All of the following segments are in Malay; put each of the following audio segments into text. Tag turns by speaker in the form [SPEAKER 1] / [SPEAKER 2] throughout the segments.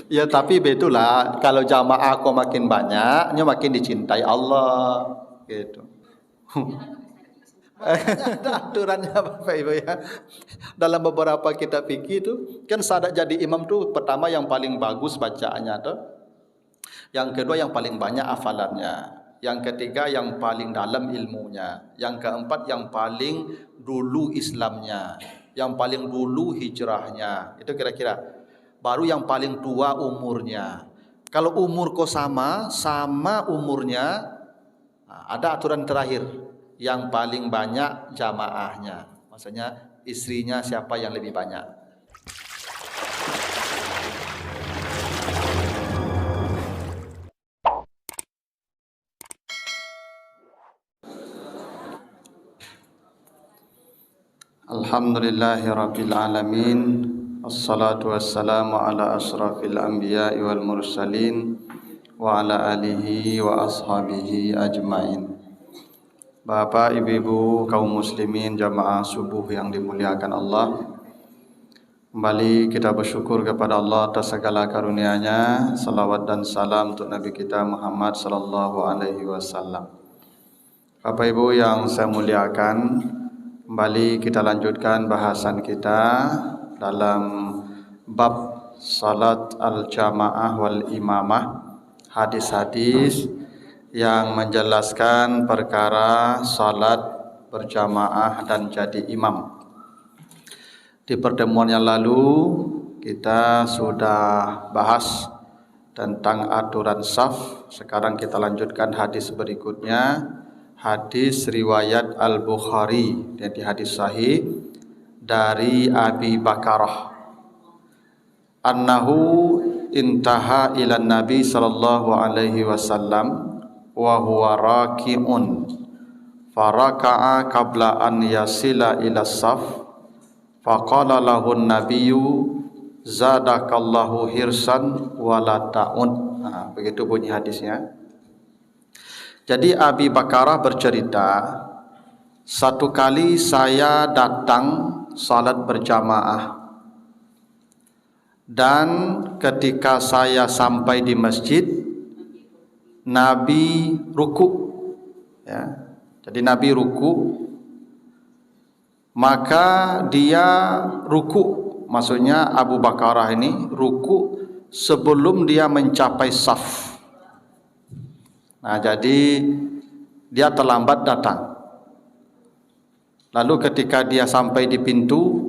[SPEAKER 1] Ya tapi betulah kalau jamaah kau makin banyaknya makin dicintai Allah gitu. Ada aturannya Bapak Ibu ya. Dalam beberapa kitab fikih itu kan sadat jadi imam tuh pertama yang paling bagus bacaannya tuh. Yang kedua yang paling banyak hafalannya. Yang ketiga yang paling dalam ilmunya. Yang keempat yang paling dulu Islamnya. Yang paling dulu hijrahnya. Itu kira-kira. Baru yang paling tua umurnya. Kalau umur kau sama umurnya, ada aturan terakhir. Yang paling banyak jamaahnya. Maksudnya istrinya siapa yang lebih banyak. Alhamdulillahirabbil alamin. Assalatu wassalamu ala asrafil anbiya'i wal mursalin wa ala alihi wa ashabihi ajmain. Bapak, ibu-ibu, kaum muslimin, jamaah subuh yang dimuliakan Allah. Kembali kita bersyukur kepada Allah atas segala karunia-Nya. Salawat dan salam untuk Nabi kita Muhammad sallallahu alaihi wasallam. Bapak Ibu yang saya muliakan, kembali kita lanjutkan bahasan kita dalam bab salat al-jamaah wal imamah, hadis-hadis yang menjelaskan perkara salat berjamaah dan jadi imam. Di pertemuan yang lalu kita sudah bahas tentang aturan saf. Sekarang kita lanjutkan hadis berikutnya. Hadis riwayat Al-Bukhari, jadi hadis sahih dari Abi Bakarah. Annahu intaha ila Nabi sallallahu alaihi wasallam wa huwa raki'un faraka'a qabla an yasila ila saf faqala lahu an-nabiyyu zadakallahu hirsan wala ta'ud. Begitu bunyi hadisnya. Jadi Abi Bakarah bercerita, satu kali saya datang salat berjamaah dan ketika saya sampai di masjid Nabi ruku, ya. Jadi Nabi ruku, maka dia ruku, maksudnya Abu Bakarah ini ruku sebelum dia mencapai saf. Nah, jadi dia terlambat datang. Lalu ketika dia sampai di pintu,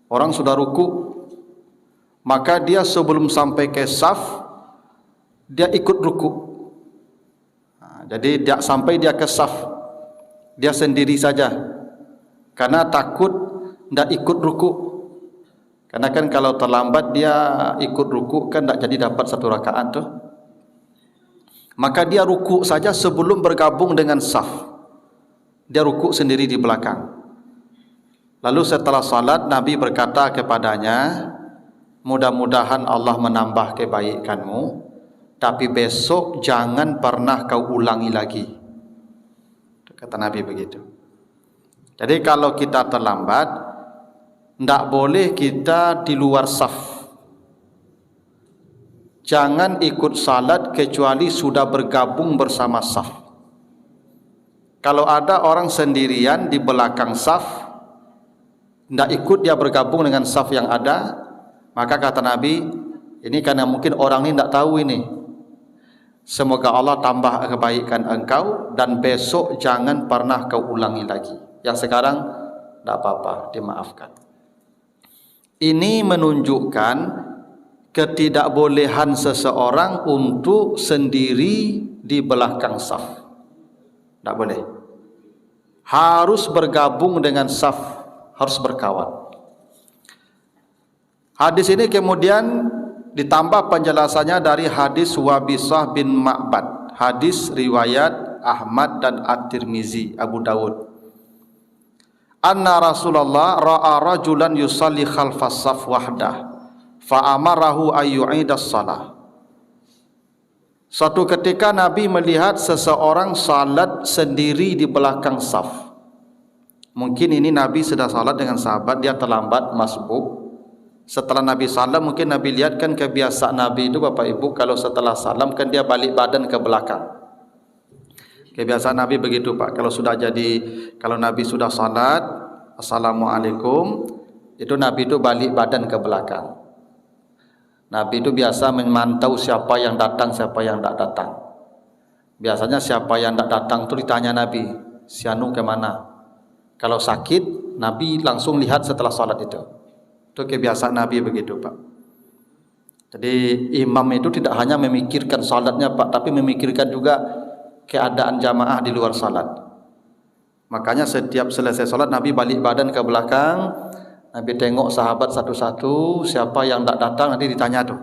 [SPEAKER 1] orang sudah ruku, maka dia sebelum sampai ke saf dia ikut ruku. Jadi dia sampai dia ke saf, dia sendiri saja, karena takut tidak ikut ruku. Karena kan kalau terlambat dia ikut ruku kan tidak jadi dapat satu rakaat tuh. Maka dia ruku saja sebelum bergabung dengan saf. Dia ruku sendiri di belakang. Lalu setelah salat Nabi berkata kepadanya, mudah-mudahan Allah menambah kebaikanmu, tapi besok jangan pernah kau ulangi lagi. Kata Nabi begitu. Jadi kalau kita terlambat, tidak boleh kita di luar saf. Jangan ikut salat kecuali sudah bergabung bersama saf. Kalau ada orang sendirian di belakang saf, tidak ikut dia bergabung dengan saf yang ada, maka kata Nabi, ini karena mungkin orang ini tidak tahu ini. Semoga Allah tambah kebaikan engkau dan besok jangan pernah kau ulangi lagi. Yang sekarang tidak apa-apa, dimaafkan. Ini menunjukkan ketidakbolehan seseorang untuk sendiri di belakang saf. Tidak boleh. Harus bergabung dengan saf, harus berkawan. Hadis ini kemudian ditambah penjelasannya dari hadis Wabisah bin Ma'bad, hadis riwayat Ahmad dan At-Tirmizi, Abu Dawud. Anna Rasulullah ra'a rajulan yusalli khalfas saf wahdah fa amarahu ayyu'idas salah. Suatu ketika Nabi melihat seseorang salat sendiri di belakang saf. Mungkin ini Nabi sedang salat dengan sahabat, dia terlambat masbuk. Setelah Nabi salam, mungkin Nabi lihat kan kebiasaan Nabi itu Bapak Ibu, kalau setelah salam kan dia balik badan ke belakang. Kebiasaan Nabi begitu Pak. Kalau Nabi sudah salat, Assalamualaikum, itu Nabi itu balik badan ke belakang. Nabi itu biasa memantau siapa yang datang, siapa yang tak datang. Biasanya siapa yang tak datang itu ditanya Nabi, si anu ke mana? Kalau sakit, Nabi langsung lihat setelah salat itu. Itu kebiasaan Nabi begitu Pak. Jadi imam itu tidak hanya memikirkan salatnya Pak, tapi memikirkan juga keadaan jamaah di luar salat. Makanya setiap selesai salat Nabi balik badan ke belakang, Nabi tengok sahabat satu-satu, siapa yang tak datang nanti ditanya tuh.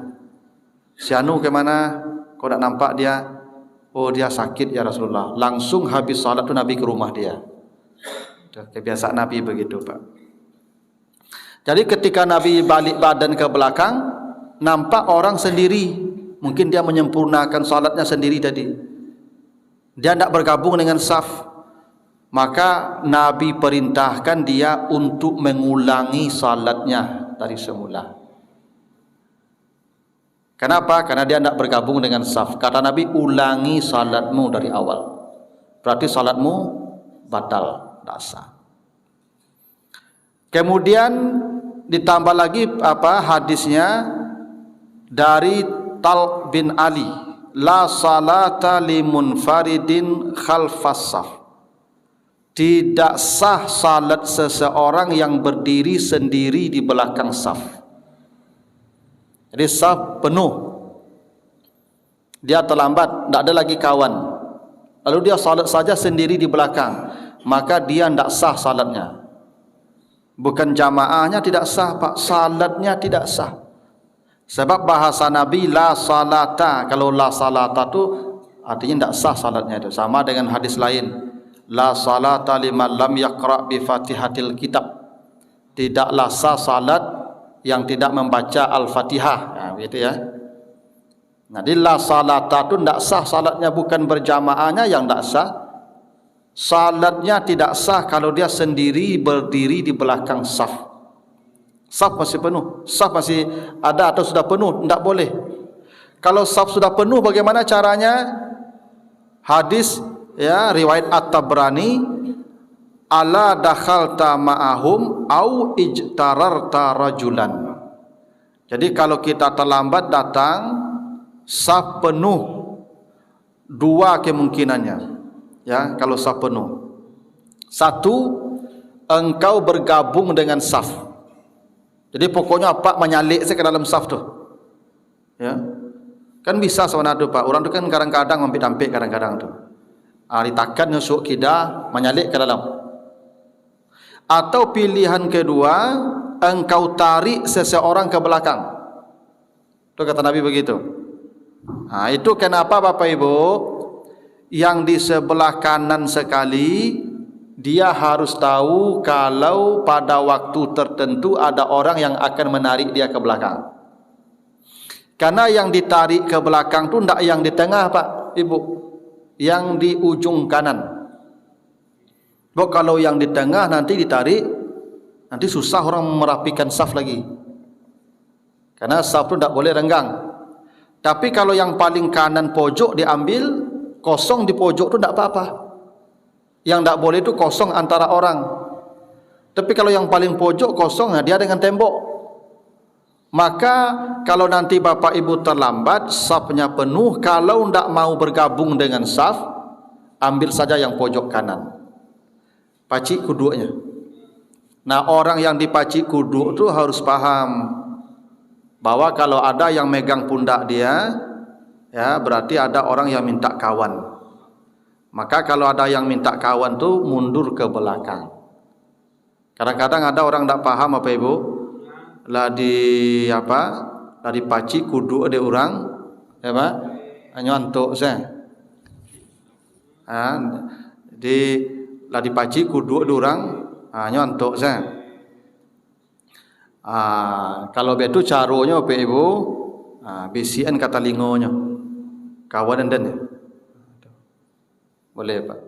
[SPEAKER 1] Si anu ke mana? Kau tak nampak dia? Oh dia sakit ya Rasulullah. Langsung habis salat tu Nabi ke rumah dia. Kebiasaan Nabi begitu Pak. Jadi ketika Nabi balik badan ke belakang, nampak orang sendiri. Mungkin dia menyempurnakan salatnya sendiri tadi. Dia tidak bergabung dengan saf. Maka Nabi perintahkan dia untuk mengulangi salatnya dari semula. Kenapa? Karena dia tidak bergabung dengan saf. Kata Nabi, ulangi salatmu dari awal. Berarti salatmu batal, tidak sah. Kemudian ditambah lagi hadisnya dari Talq bin Ali, la salata limunfaridin khalfas saf. Tidak sah salat seseorang yang berdiri sendiri di belakang saf. Jadi saf penuh, dia terlambat, tidak ada lagi kawan, lalu dia salat saja sendiri di belakang, maka dia tidak sah salatnya. Bukan jamaahnya tidak sah Pak, salatnya tidak sah. Sebab bahasa Nabi la salata, kalau la salata tu artinya tidak sah salatnya itu. Sama dengan hadis lain, la salata liman lam yaqra bi Fatihatil kitab. Tidaklah sah salat yang tidak membaca Al-Fatihah. Nah, begitu ya. Jadi la salata tu tidak sah salatnya, bukan berjamaahnya yang tidak sah. Salatnya tidak sah kalau dia sendiri berdiri di belakang saf. Saf masih penuh, saf masih ada atau sudah penuh, tidak boleh. Kalau saf sudah penuh, bagaimana caranya? Hadis ya, riwayat At-Tabrani, ala dakhalta ma'ahum au ijtararta rajulan. Jadi kalau kita terlambat datang, saf penuh, dua kemungkinannya. Ya, kalau saf penuh. Satu, engkau bergabung dengan saf. Jadi pokoknya Pak menyalik saya ke dalam saf tu. Ya. Kan bisa sebenarnya tu Pak. Orang tu kan kadang-kadang mampir-mampir kadang-kadang tu. Ditakan nyusuk kidah menyalik ke dalam. Atau pilihan kedua, engkau tarik seseorang ke belakang. Tu kata Nabi begitu. Itu kenapa Bapak Ibu, yang di sebelah kanan sekali, dia harus tahu kalau pada waktu tertentu ada orang yang akan menarik dia ke belakang. Karena yang ditarik ke belakang tu tidak yang di tengah Pak Ibu, yang di ujung kanan. Kalau yang di tengah nanti ditarik, nanti susah orang merapikan saf lagi. Karena saf tu tidak boleh renggang. Tapi kalau yang paling kanan pojok diambil, kosong di pojok tu tidak apa-apa. Yang tidak boleh itu kosong antara orang. Tapi kalau yang paling pojok kosong, dia dengan tembok. Maka kalau nanti Bapak Ibu terlambat, safnya penuh, kalau tidak mau bergabung dengan saf, ambil saja yang pojok kanan. Pacik kuduknya. Nah, orang yang dipacik kuduk itu harus paham bahwa kalau ada yang megang pundak dia, ya berarti ada orang yang minta kawan. Maka kalau ada yang minta kawan tu mundur ke belakang. Kadang-kadang ada orang tak paham apa Ibu, lah dipacik kudu ada orang, ya Pak, nyontok saya. Lah dipacik kudu ada orang, nyontok saya. Kalau begitu caranya apa Ibu, bisian kata lingonya, kawan dan boleh Pak.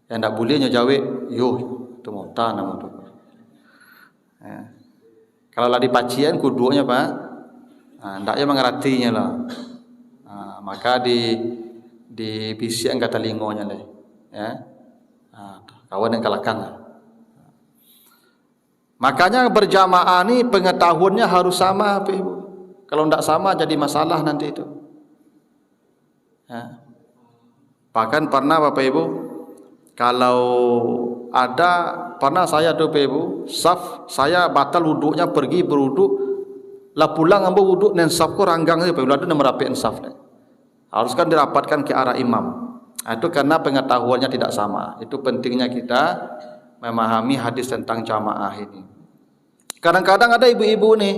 [SPEAKER 1] Yang tak bolehnya jawab, yo tu monta nama tu. Kalau lah di pacian kudunya Pak, ndaknya mengertinya lah. Maka di bisian kata lingonya lah, ya. Kawan yang kalahkan lah. Makanya berjamaah ni pengetahuannya harus sama, Bapak Ibu. Kalau tidak sama jadi masalah nanti itu. Ya. Bahkan pernah Bapak Ibu, kalau ada pernah saya tu Bapak Ibu, saf saya batal wuduknya pergi berwuduk, lah pulang ambil wuduk dan saf ko ranggang Bapak Ibu, ada merapikan saf. Harus kan dirapatkan ke arah imam. Itu karena pengetahuannya tidak sama. Itu pentingnya kita memahami hadis tentang jamaah ini. Kadang-kadang ada ibu-ibu ni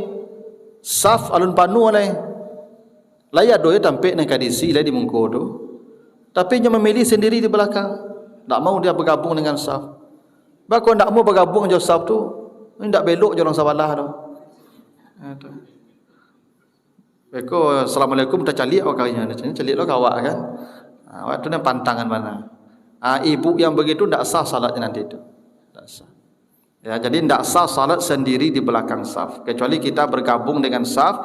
[SPEAKER 1] saf alun panu alai. Laya doya tampik nak kadisi lai di mungko tu. Tapi dia memilih sendiri di belakang. Tak mau dia bergabung dengan saf. Bahkan tak mau bergabung dengan saf tu, hendak belok je orang sabalah tu. Itu. Beko assalamualaikum tak calik awak kalinya. Calik lo kawak kan. Awak tu nak pantangan mana? Ibu yang begitu tak sah salatnya nanti itu. Tak sah. Ya, jadi tidak sah salat sendiri di belakang saf, kecuali kita bergabung dengan saf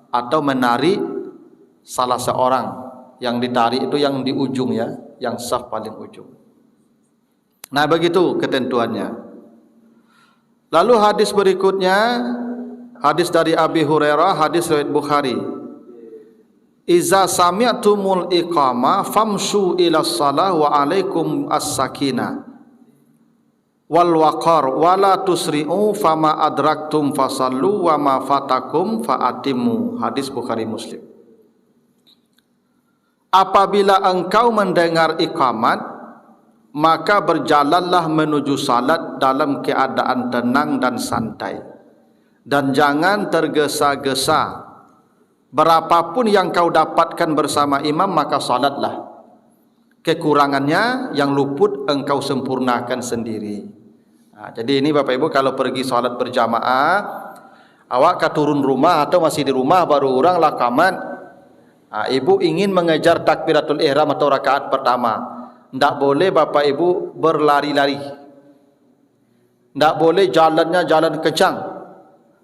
[SPEAKER 1] atau menarik salah seorang. Yang ditarik itu yang di ujung ya, yang saf paling ujung. Nah begitu ketentuannya. Lalu hadis berikutnya, hadis dari Abi Hurairah, hadis riwayat Bukhari. Iza sami'tumul iqamah famshu ila shalah wa alaikum as-sakinah wal waqar wala tusri'u fama adraktum fasallu wa ma fatakum faatimu. Hadis Bukhari Muslim. Apabila engkau mendengar iqamat, maka berjalanlah menuju salat dalam keadaan tenang dan santai, dan jangan tergesa-gesa. Berapapun yang kau dapatkan bersama imam, maka salatlah. Kekurangannya yang luput engkau sempurnakan sendiri. Jadi ini Bapak Ibu, kalau pergi salat berjamaah, awak turun rumah atau masih di rumah baru orang lah kamat. Ibu ingin mengejar takbiratul ihram atau rakaat pertama, tidak boleh Bapak Ibu berlari-lari, tidak boleh jalannya jalan kencang.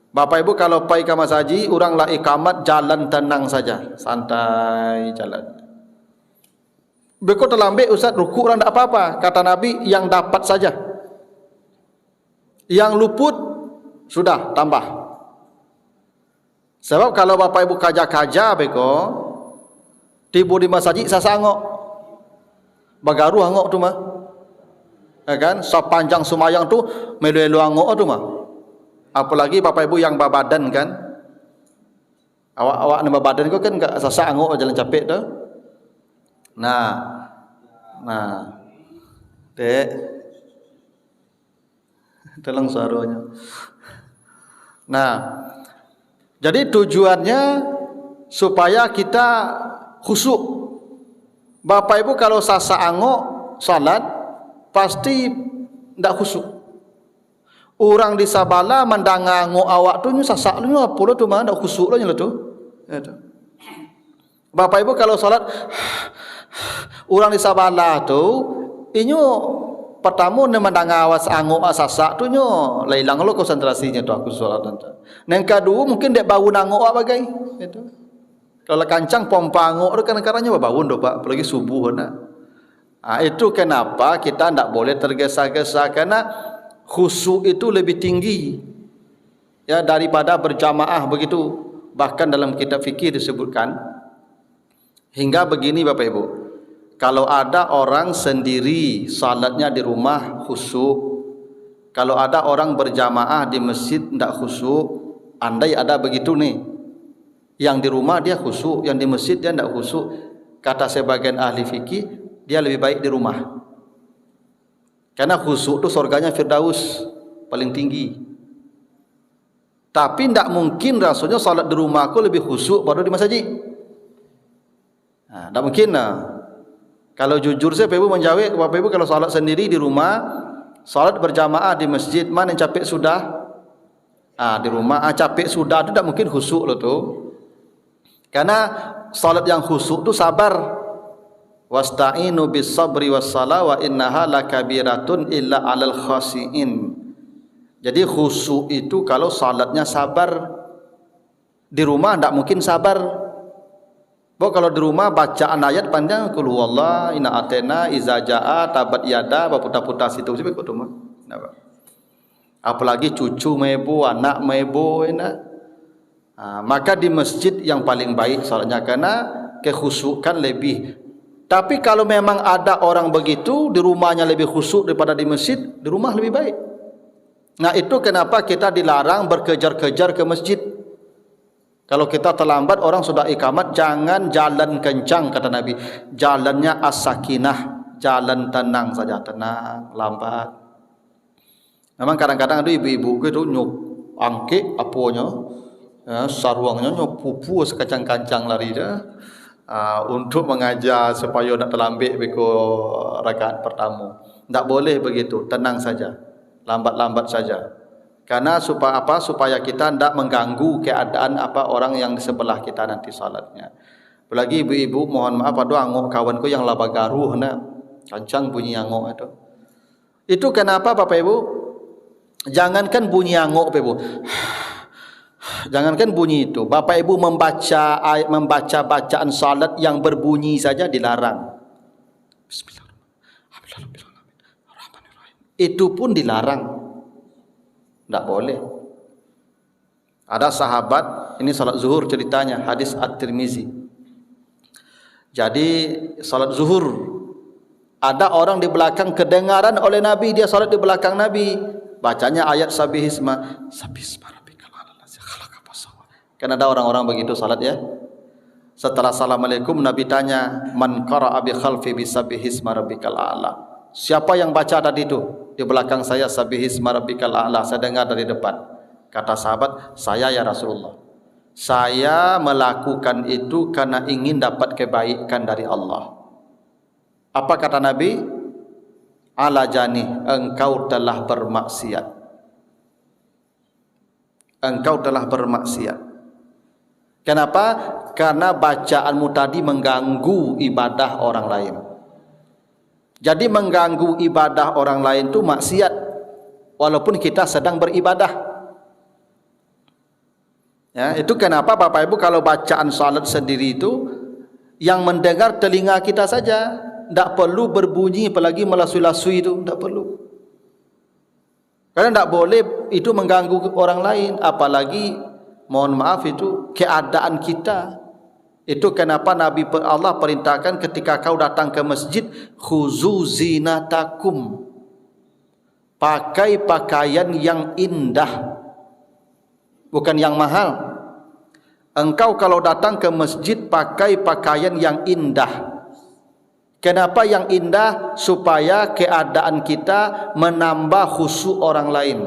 [SPEAKER 1] Bapak Ibu kalau pergi ke masjid, orang lah ikamat jalan tenang saja, santai jalan. Beko terlambat Ustaz, rukuk orang tidak apa-apa. Kata Nabi, yang dapat saja, yang luput sudah tambah. Sebab kalau Bapak Ibu kaja-kaja beko tiba di masjid sasangok, bagaru angok tu mah, ya kan? Sepanjang sumayang tu melu-melu angok tu mah. Apalagi Bapak Ibu yang babadan kan, awak nama badan kau kan enggak sasak angok jalan capek tu. Nah, dek, tolong suaranya. Nah, jadi tujuannya supaya kita khusyuk. Bapak Ibu kalau sasak angok salat pasti tidak khusyuk. Orang di sabala mendengar angok awak tu nyu sasak lu apa lo tu mah tidak khusyuk lo tu. Bapak Ibu kalau salat orang di sabala tu inyo pertama ne mendengar awas angok sasak tu nyo lailang lo konsentrasinya tu aku salat tu. Yang kedua mungkin dek bau angok apa bagai itu. Kalau kancang pompa angok tu kadang-kadangnya berbaun do Pak, apalagi subuh na. Itu kenapa kita tidak boleh tergesa-gesa, karena khusyuk itu lebih tinggi ya daripada berjamaah begitu. Bahkan dalam kitab fikih disebutkan hingga begini Bapak Ibu, kalau ada orang sendiri salatnya di rumah khusyuk, kalau ada orang berjamaah di masjid tidak khusyuk. Andai ada begitu nih, yang di rumah dia khusyuk, yang di masjid dia tidak khusyuk, kata sebagian ahli fikih dia lebih baik di rumah. Karena khusyuk itu surganya Firdaus paling tinggi. Tapi tidak mungkin rasanya salat di rumah aku lebih khusyuk pada di masjid. Tidak mungkin lah. Kalau jujur saya Bapak Ibu menjawab, Bapak Ibu kalau salat sendiri di rumah, salat berjamaah di masjid, mana yang capek sudah? Di rumah capek sudah, itu tidak mungkin khusyuk loh tu. Karena salat yang khusyuk itu sabar. Wasta'inu bis sabri was salah wa innaha lakabiratun illa 'alal khashiin. Jadi khusyuk itu kalau salatnya sabar. Di rumah tidak mungkin sabar. Bo kalau di rumah bacaan ayat panjang, qul huwallah, inna atena, iza jaa, tabat yada, baputa-puta situ sih kok rumah. Apalagi cucu mebo, anak mebo, enak. Maka di masjid yang paling baik salatnya karena kekhusyukan lebih. Tapi kalau memang ada orang begitu di rumahnya lebih khusyuk daripada di masjid, di rumah lebih baik. Nah itu kenapa kita dilarang berkejar-kejar ke masjid. Kalau kita terlambat orang sudah ikamat, jangan jalan kencang kata Nabi. Jalannya as-sakinah, jalan tenang saja, tenang, lambat. Memang kadang-kadang ada ibu-ibu itu nyuk angke apanya, ya, sarwangnya nyuk pupu sekacang-kancang lari dah. Untuk mengajar supaya nak terlambat beko rakaat pertama. Tak boleh begitu, tenang saja, lambat-lambat saja. Karena supaya apa? Supaya kita tidak mengganggu keadaan apa orang yang di sebelah kita nanti salatnya. Apalagi ibu-ibu, mohon maaf ada angok kawanku yang laba garuh nak kancang bunyi angok itu. Itu kenapa Bapak Ibu? Jangankan bunyi angok Bapak Ibu. Jangankan bunyi itu. Bapak Ibu membaca bacaan salat yang berbunyi saja dilarang. Bismillahirrahmanirrahim. Itu pun dilarang. Tak boleh. Ada sahabat, ini salat zuhur ceritanya, hadis At-Tirmizi. Jadi salat zuhur, ada orang di belakang kedengaran oleh Nabi, dia salat di belakang Nabi, bacanya ayat sabihisma rabbikal a'la allazi khalaqa fasawwa. Kan ada orang-orang begitu salat ya. Setelah assalamualaikum Nabi tanya, man qara'a bi khalfi bi sabihisma rabbikal a'la. Siapa yang baca tadi itu? Di belakang saya sabihisma rabbikal a'la, saya dengar dari depan. Kata sahabat, saya ya Rasulullah. Saya melakukan itu karena ingin dapat kebaikan dari Allah. Apa kata Nabi? Ala jani, engkau telah bermaksiat. Engkau telah bermaksiat. Kenapa? Karena bacaanmu tadi mengganggu ibadah orang lain. Jadi mengganggu ibadah orang lain itu maksiat, walaupun kita sedang beribadah. Ya, itu kenapa Bapak Ibu kalau bacaan salat sendiri itu yang mendengar telinga kita saja, tidak perlu berbunyi, apalagi melasui-lasui itu tidak perlu. Karena tidak boleh itu mengganggu orang lain, apalagi mohon maaf itu keadaan kita. Itu kenapa Nabi Allah perintahkan ketika kau datang ke masjid, khuzu zinatakum, pakai pakaian yang indah, bukan yang mahal. Engkau kalau datang ke masjid pakai pakaian yang indah. Kenapa yang indah? Supaya keadaan kita menambah khusyuk orang lain.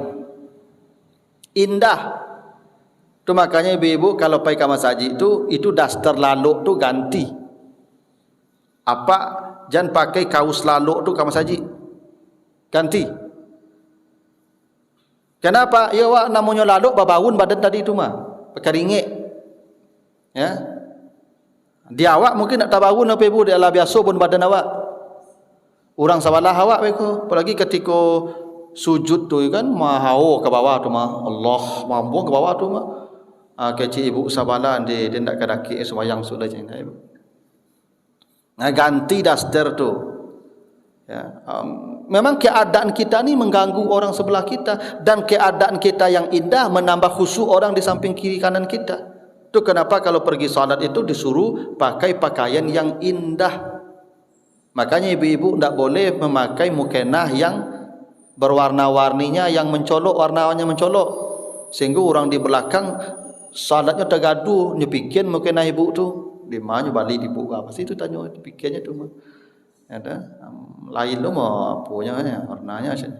[SPEAKER 1] Indah. Itu makanya ibu-ibu kalau pergi ke masjid itu daster laluk tu ganti. Apa? Jangan pakai kaus laluk tu ke masjid. Ganti. Kenapa? Ya wak namanya laluk babaun badan tadi itu mah. Pakai ringik. Ya. Dia awak mungkin nak tabaun apa ibu dia lah biasa pun badan awak. Orang sabalah awak beko. Apalagi ketika sujud tu kan mahau ke bawah tu mah. Allah mampu ke bawah tu mah. Kecil ibu sabalah dia nak kadaki sembahyang sudah jangan ibu. Nah ganti daster tu. Ya, memang keadaan kita ni mengganggu orang sebelah kita dan keadaan kita yang indah menambah khusyuk orang di samping kiri kanan kita. Itu kenapa kalau pergi salat itu disuruh pakai pakaian yang indah. Makanya ibu-ibu tidak boleh memakai mukenah yang berwarna-warninya yang mencolok, warnanya mencolok, sehingga orang di belakang salatnya tergaduh, nyepikin mukenah ibu tu. Di mana balik ibu apa sih itu tanya dipikirnya tu mah. Ada lain lo mah punya warnanya sih.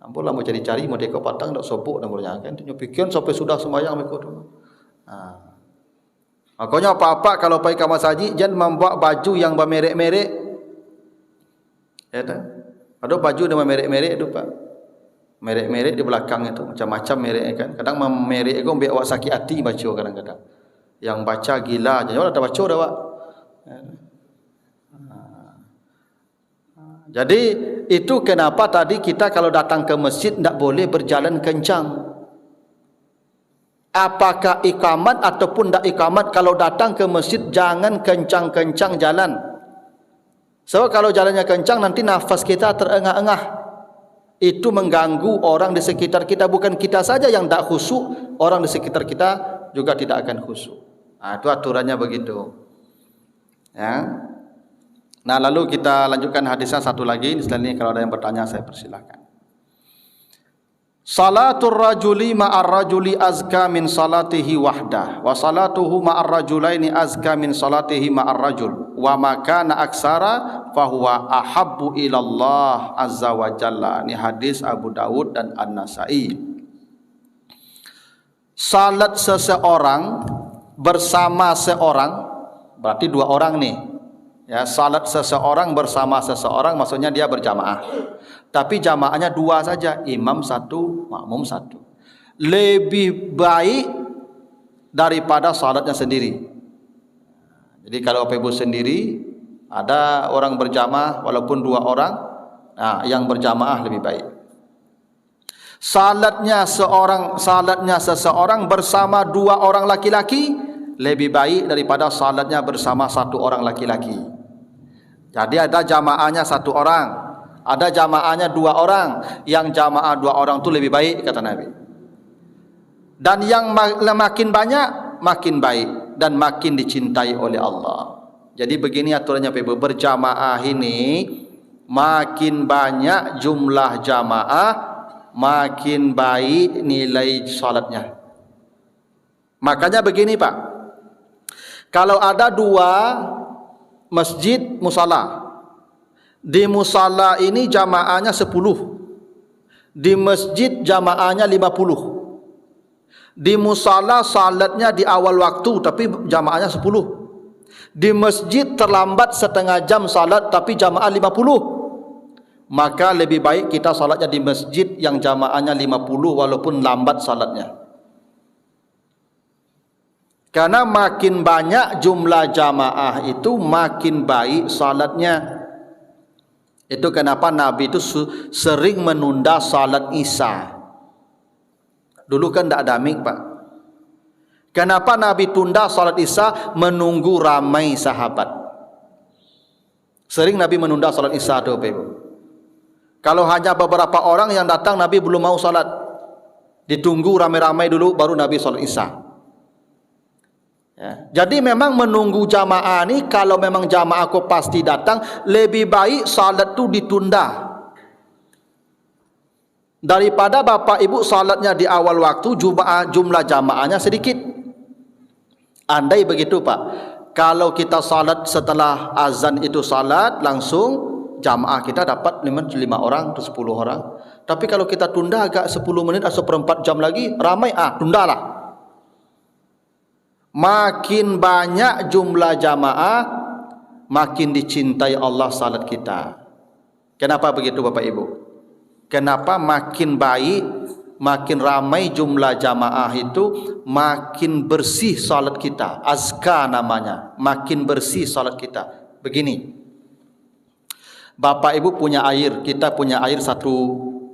[SPEAKER 1] Ampun lah mau cari-cari mau dekor patang dak sobok dak boleh kan nyepikin sampai sudah sembahyang mereka tu. Makanya apa-apa kalau pergi ke masjid jangan membawa baju yang bermerek-merek. Ya tak? Ada baju dengan merek-merek tu Pak. Merek-merek di belakang itu macam-macam merek kan. Kadang merek itu biar awak sakit hati baca kadang-kadang. Yang baca gila, jangan ada baca dah awak. Jadi itu kenapa tadi kita kalau datang ke masjid tidak boleh berjalan kencang. Apakah iqamat ataupun tidak iqamat, kalau datang ke masjid jangan kencang-kencang jalan. Sebab kalau jalannya kencang nanti nafas kita terengah-engah. Itu mengganggu orang di sekitar kita. Bukan kita saja yang tak khusyuk, orang di sekitar kita juga tidak akan khusyuk. Nah, itu aturannya begitu. Ya. Nah, lalu kita lanjutkan hadisnya satu lagi. Setelah ini kalau ada yang bertanya saya persilakan. Salatul rajuli ma'ar rajuli azka min salatihi wahdah wa salatuhu ma'ar rajulaini azka min salatihi ma'ar rajul wa makana aksara fahuwa ahabbu ilallah azza wa jalla. Ini hadis Abu Dawud dan An-Nasai. Salat seseorang bersama seorang, berarti dua orang nih ya. Salat seseorang bersama seseorang maksudnya dia berjamaah, tapi jamaahnya dua saja, imam satu, makmum satu. Lebih baik daripada salatnya sendiri. Jadi kalau Bapak Ibu sendiri, ada orang berjamaah walaupun dua orang, nah yang berjamaah lebih baik. Salatnya seseorang bersama dua orang laki-laki lebih baik daripada salatnya bersama satu orang laki-laki. Jadi ada jamaahnya satu orang, ada jamaahnya dua orang. Yang jamaah dua orang itu lebih baik kata Nabi. Dan yang makin banyak makin baik dan makin dicintai oleh Allah. Jadi begini aturannya Bapak Ibu, berjamaah ini makin banyak jumlah jamaah makin baik nilai salatnya. Makanya begini Pak, kalau ada dua masjid musala, di musala ini jamaahnya 10, di masjid jamaahnya 50. Di musala salatnya di awal waktu tapi jamaahnya 10. Di masjid terlambat setengah jam salat tapi jamaah 50. Maka lebih baik kita salatnya di masjid yang jamaahnya 50 walaupun lambat salatnya. Karena makin banyak jumlah jamaah itu makin baik salatnya. Itu kenapa Nabi itu sering menunda salat Isya. Dulu kan tidak ada mik Pak. Kenapa Nabi tunda salat Isya? Menunggu ramai sahabat. Sering Nabi menunda salat Isya itu Bapak Ibu. Kalau hanya beberapa orang yang datang, Nabi belum mau salat. Ditunggu ramai-ramai dulu baru Nabi salat Isya. Ya. Jadi memang menunggu jamaah ni, kalau memang jamaah kau pasti datang, lebih baik salat tu ditunda daripada Bapak Ibu salatnya di awal waktu jumlah jamaahnya sedikit. Andai begitu Pak, kalau kita salat setelah azan itu salat langsung, jamaah kita dapat 5 orang atau 10 orang. Tapi kalau kita tunda agak 10 menit atau seperempat jam lagi, ramai, tundalah. Makin banyak jumlah jamaah, makin dicintai Allah salat kita. Kenapa begitu Bapak Ibu? Kenapa makin baik, makin ramai jumlah jamaah itu, makin bersih salat kita. Azka namanya, makin bersih salat kita. Begini, Bapak Ibu punya air, kita punya air satu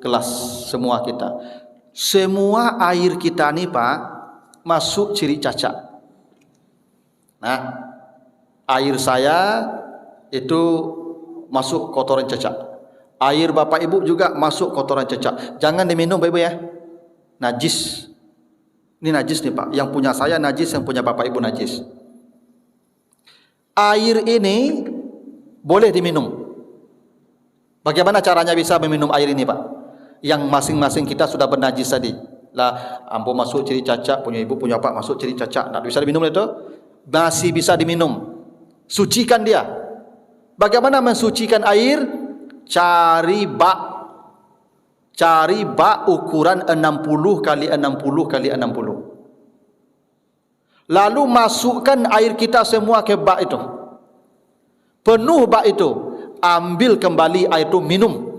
[SPEAKER 1] gelas semua kita. Semua air kita ni Pak, masuk ciri cacat. Nah, air saya itu masuk kotoran cacat. Air Bapak Ibu juga masuk kotoran cacat. Jangan diminum Bapak Ibu ya. Najis. Ini najis nih Pak. Yang punya saya najis, yang punya Bapak Ibu najis. Air ini boleh diminum. Bagaimana caranya bisa meminum air ini Pak? Yang masing-masing kita sudah bernajis tadi. Lah, ambo masuk ciri cacat, punya ibu, punya Pak masuk ciri cacat. Tak bisa diminum itu? Masih bisa diminum. Sucikan dia. Bagaimana mensucikan air? Cari bak ukuran 60 kali 60 kali 60. Lalu masukkan air kita semua ke bak itu. Penuh bak itu. Ambil kembali air itu, minum.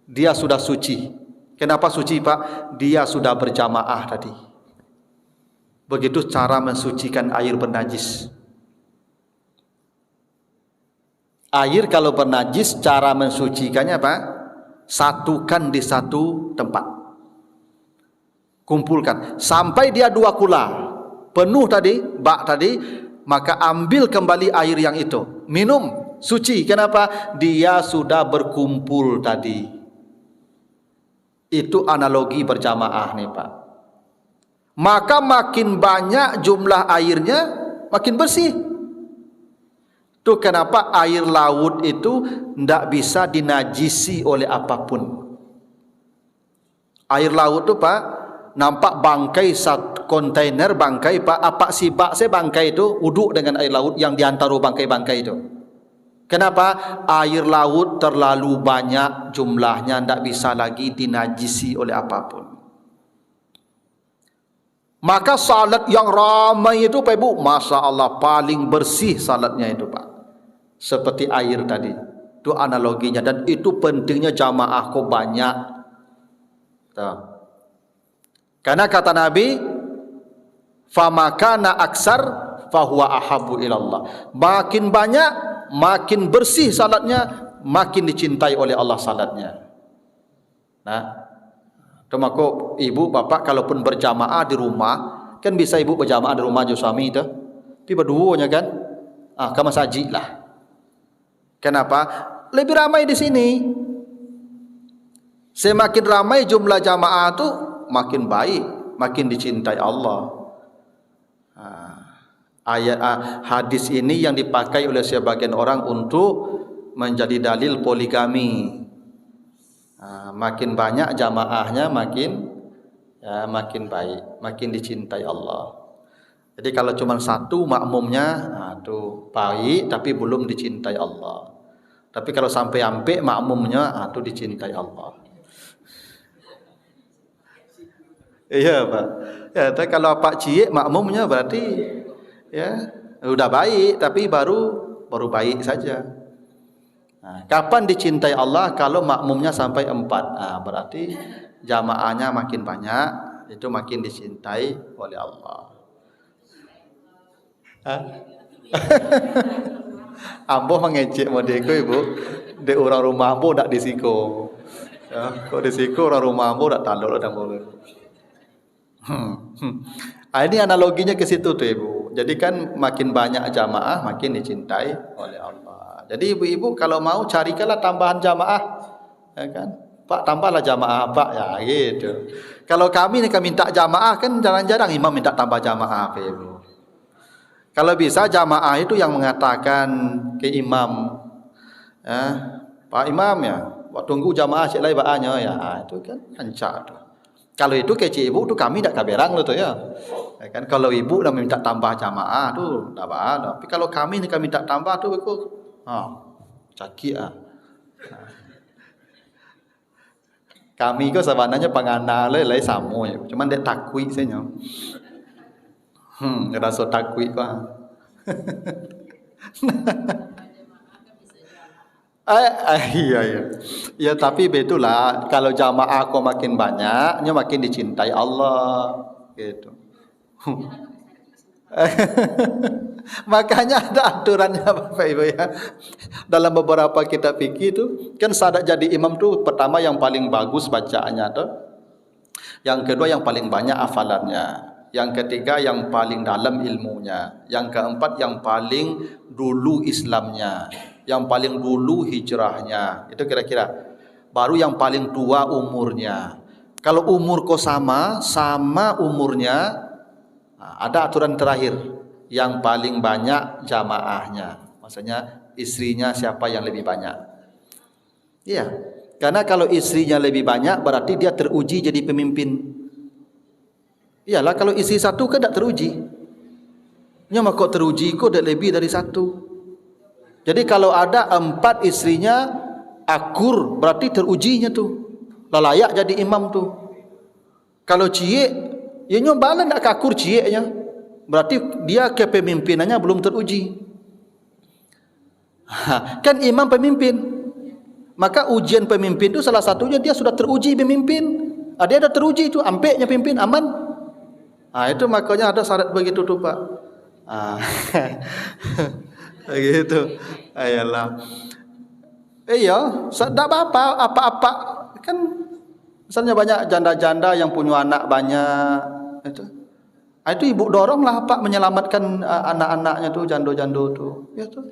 [SPEAKER 1] Dia sudah suci. Kenapa suci Pak? Dia sudah berjamaah tadi. Begitu cara mensucikan air bernajis. Air kalau bernajis, cara mensucikannya apa? Satukan di satu tempat. Kumpulkan sampai dia 2 kula penuh tadi, bak tadi, maka ambil kembali air yang itu, minum, suci. Kenapa? Dia sudah berkumpul tadi. Itu analogi berjamaah nih Pak. Maka makin banyak jumlah airnya, makin bersih. Itu kenapa air laut itu tidak bisa dinajisi oleh apapun. Air laut itu Pak, nampak bangkai satu kontainer bangkai Pak, apa sibak saya bangkai itu uduk dengan air laut yang diantara bangkai-bangkai itu. Kenapa? Air laut terlalu banyak jumlahnya, tidak bisa lagi dinajisi oleh apapun. Maka salat yang ramai itu Pak Ibu, Masya Allah paling bersih salatnya itu Pak, seperti air tadi. Itu analoginya, dan itu pentingnya jamaah kok banyak. Tuh. Karena kata Nabi, famakana aksar fahuwa ahabu ilallah. Makin banyak, makin bersih salatnya, makin dicintai oleh Allah salatnya. Nah, itu maka ibu bapak kalaupun berjamaah di rumah, kan bisa ibu berjamaah di rumah jo suami itu, tapi berduanya kan, ke masjid lah. Kenapa? Lebih ramai di sini. Semakin ramai jumlah jamaah tu makin baik, makin dicintai Allah. Ayat hadis ini yang dipakai oleh sebagian orang untuk menjadi dalil poligami. Makin banyak jamaahnya makin baik, makin dicintai Allah. Jadi kalau cuma satu makmumnya, itu baik tapi belum dicintai Allah. Tapi kalau sampai makmumnya, itu dicintai Allah. Iya Pak. Ya, tapi kalau Pak Cik makmumnya berarti ya sudah baik, tapi baru baik saja. Kapan dicintai Allah? Kalau makmumnya sampai 4. Berarti jamaahnya makin banyak, itu makin dicintai oleh Allah. Ambo mengejek modeko ibu, de orang rumah ambo dak disiko. Ya, kok disiko orang rumah ambo dak taluk dak boleh. Ini analoginya ke situ tuh ibu. Jadi kan makin banyak jamaah makin dicintai oleh Allah. Jadi ibu-ibu kalau mau carikanlah tambahan jamaah, ya kan? Pak tambahlah jamaah Pak, ya gitu. Kalau kami minta jamaah kan jarang-jarang imam minta tambah jamaah Pak ibu. Kalau bisa jamaah itu yang mengatakan ke imam, Pak Imam ya, tunggu jamaah cik lai baanya ya, itu kan hancur tuh. Kalau itu ke cik ibu tu kami tak kaberang tu ya. Kan kalau ibu dah minta tambah jamaah tu dah bah. Tapi kalau kami ni kami minta tambah tu aku caki Kami ko sebenarnya pangana lai samu ya. Cuman dia takui saja. Rasa takui ko. Iya. Ya tapi betulah kalau jamaah kau makin banyaknya makin dicintai Allah gitu. Makanya ada aturannya Bapak Ibu ya. Dalam beberapa kitab fikih itu kan sadat jadi imam tu pertama yang paling bagus bacaannya tuh. Yang kedua yang paling banyak hafalannya. Yang ketiga yang paling dalam ilmunya. Yang keempat yang paling dulu Islamnya. Yang paling dulu hijrahnya. Itu kira-kira. Baru yang paling tua umurnya. Kalau umur kau sama umurnya, ada aturan terakhir. Yang paling banyak jamaahnya. Maksudnya istrinya siapa yang lebih banyak. Iya. Karena kalau istrinya lebih banyak berarti dia teruji jadi pemimpin. Iyalah kalau istri satu kan tak teruji. Nya kok teruji kok dah lebih dari satu. Jadi kalau ada 4 istrinya akur berarti terujinya tu. Layak jadi imam tu. Kalau ciek, ya nyobalan tak akur cieknya. Berarti dia kepemimpinannya belum teruji. Kan imam pemimpin. Maka ujian pemimpin tu salah satunya dia sudah teruji pemimpin. Dia ada teruji tu, ampeknya pimpin aman. Itu makanya ada syarat begitu tu Pak. Ah. Begitu. Ayolah. Iya, tak apa-apa kan misalnya banyak janda-janda yang punya anak banyak itu. Itu ibu doronglah Pak menyelamatkan anak-anaknya tuh jando-jando tuh. Ya tuh.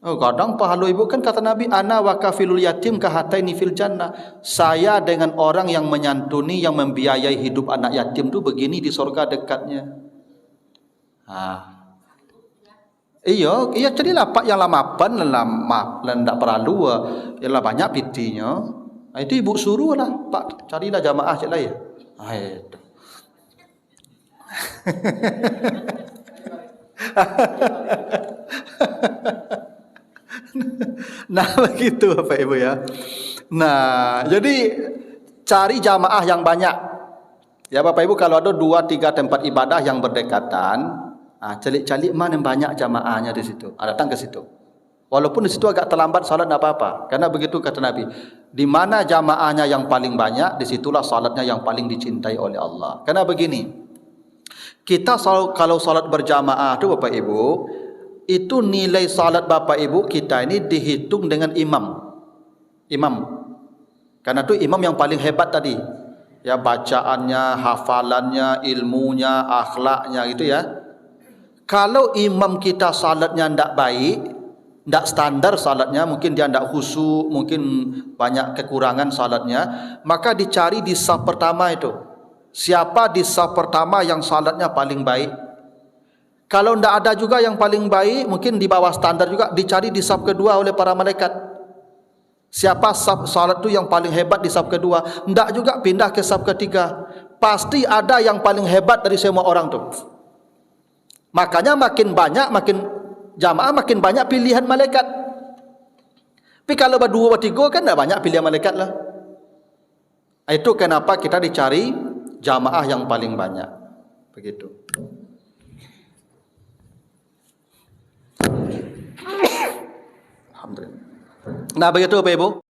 [SPEAKER 1] Oh, kadang pahala ibu kan kata Nabi ana wa kafilul yatim kahataini fil jannah. Saya dengan orang yang menyantuni yang membiayai hidup anak yatim tuh begini di surga dekatnya. Iya, iya jadi lapak yang lamapan lama ndak perlu ialah banyak pitinya. Itu ibu suruh lah, Pak carilah jamaah cik lah ya. Itu. Nah, begitu Bapak Ibu ya. Nah, jadi cari jamaah yang banyak. Ya Bapak Ibu kalau ada 2-3 tempat ibadah yang berdekatan, calik-calik mana yang banyak jamaahnya di situ. Datang ke situ. Walaupun di situ agak terlambat salat tidak apa-apa. Karena begitu kata Nabi, di mana jamaahnya yang paling banyak, disitulah salatnya yang paling dicintai oleh Allah. Karena begini, kita kalau salat berjamaah itu Bapak Ibu, itu nilai salat Bapak Ibu kita ini dihitung dengan imam. Karena itu imam yang paling hebat tadi. Ya bacaannya, hafalannya, ilmunya, akhlaknya gitu ya. Kalau imam kita salatnya tidak baik, tidak standar salatnya, mungkin dia tidak khusyuk, mungkin banyak kekurangan salatnya, maka dicari di saf pertama itu. Siapa di saf pertama yang salatnya paling baik? Kalau tidak ada juga yang paling baik, mungkin di bawah standar juga, dicari di saf kedua oleh para malaikat. Siapa salat itu yang paling hebat di saf kedua? Tidak juga pindah ke saf ketiga. Pasti ada yang paling hebat dari semua orang itu. Makanya makin banyak, makin jamaah makin banyak pilihan malaikat. Tapi kalau berdua bertiga kan tidak banyak pilihan malaikat lah. Itu kenapa kita dicari jamaah yang paling banyak. Begitu. Alhamdulillah. Nah begitu Bapak Ibu.